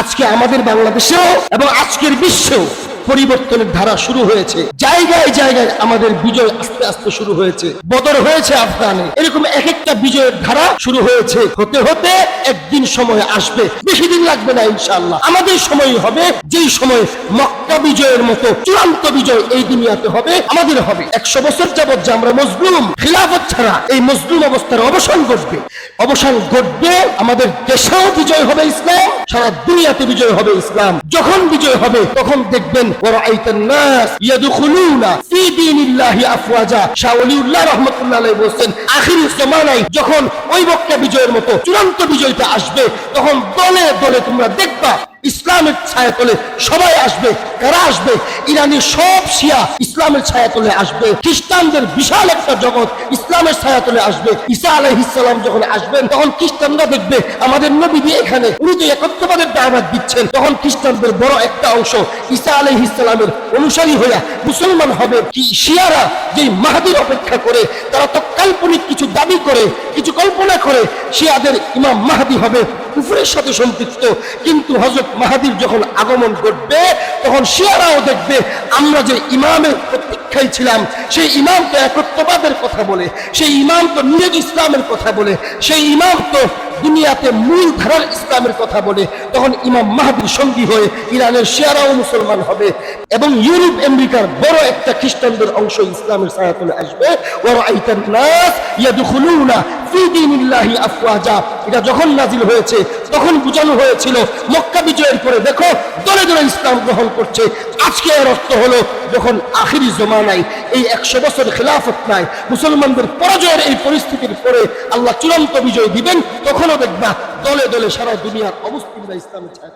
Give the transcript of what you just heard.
আজকে আমাদের বাংলাদেশেও এবং আজকের বিশ্বেও পরিবর্তনের ধারা শুরু হয়েছে। জায়গায় জায়গায় আমাদের বিজয় আস্তে আস্তে শুরু হয়েছে। বদর হয়েছে আফগানে, এরকম এক একটা বিজয়ের ধারা শুরু হয়েছে। হতে হতে একদিন সময় আসবে, বেশি দিন লাগবে না ইনশাআল্লাহ। আমাদের সময় হবে যেই সময় মক্কা বিজয়ের মতো চূড়ান্ত বিজয় এই দুনিয়াতে হবে, আমাদের হবে। 100 বছর যাবত যে আমরা মজলুম, খিলাফত ছাড়া এই মজলুম অবস্থার অবসান ঘটবে। অবসান ঘটবে, আমাদের দেশেও বিজয় হবে ইসলাম, সারা দুনিয়াতে বিজয় হবে ইসলাম। যখন বিজয় হবে তখন দেখবেন ওয়ারাআইতান নাস ইয়াদখুলুনা ফি দীনিল্লাহি আফওয়াজা। শাহ ওলিউল্লাহ রাহমাতুল্লাহ আলাইহি বলেন, আখিরি জামানায় যখন ওই মক্কা বিজয়ের মতো চূড়ান্ত বিজয়টা আসবে, তখন দলে দলে তোমরা দেখবা ইসলামের ছায়াতলে সবাই আসবে। কারা আসবে? ইরানের সব শিয়া ইসলামের ছায়াতলে আসবে। খ্রিস্টানদের বিশাল একটা জগৎ ইসলামের ছায়াতলে আসবে। ঈসা আলাইহিস সালাম যখন আসবেন, তখন খ্রিস্টানরা দেখবে আমাদের নবী এখানে, উনি তো একত্ববাদের দাওয়াত দিচ্ছেন। তখন খ্রিস্টানদের বড় একটা অংশ ঈসা আলাইহিস সালামের অনুসারী হয়ে মুসলমান হবে। কি শিয়ারা যে মাহদীর অপেক্ষা করে, তারা তো কাল্পনিক কিছু দাবি করে, কিছু কল্পনা করে শিয়াদের ইমাম মাহদী হবে, কুফরের সাথে সম্পৃক্ত। কিন্তু হযরত মাহদীর যখন আগমন ঘটবে, তখন শিয়ারাও দেখবে আমরা যে ইমামের প্রতীক্ষায় ছিলাম, সেই ইমাম তো একত্ববাদের কথা বলে, সেই ইমাম তো নিজ ইসলামের কথা বলে, সেই ইমাম তো দুনিয়াতে মূল ধারার ইসলামের কথা বলে। তখন ইমাম মাহদীর সঙ্গী হয়ে ইরানের শিয়ারাও মুসলমান হবে এবং ইউরোপ আমেরিকার বড় একটা খ্রিস্টানদের অংশ ইসলামের ছায়াতলে আসবে। ওয়ারাআইতান নাস ইয়াদখুলুনা ফি দীনিল্লাহি আফওয়াজা। এটা যখন নাজিল হয়েছে তখন বোঝানো হয়েছিল মক্কা বিজয়ের পরে দেখো দলে দলে ইসলাম গ্রহণ করছে। আজকে এর অর্থ হলো যখন আখিরি জমানায় এই 100 বছর খিলাফত নাই, মুসলমানদের পরাজয়ের এই পরিস্থিতির পরে আল্লাহ চূড়ান্ত বিজয় দিবেন, তখনও দেখবা দলে দলে সারা দুনিয়ার অমুসলিমরা ইসলামের ছায়া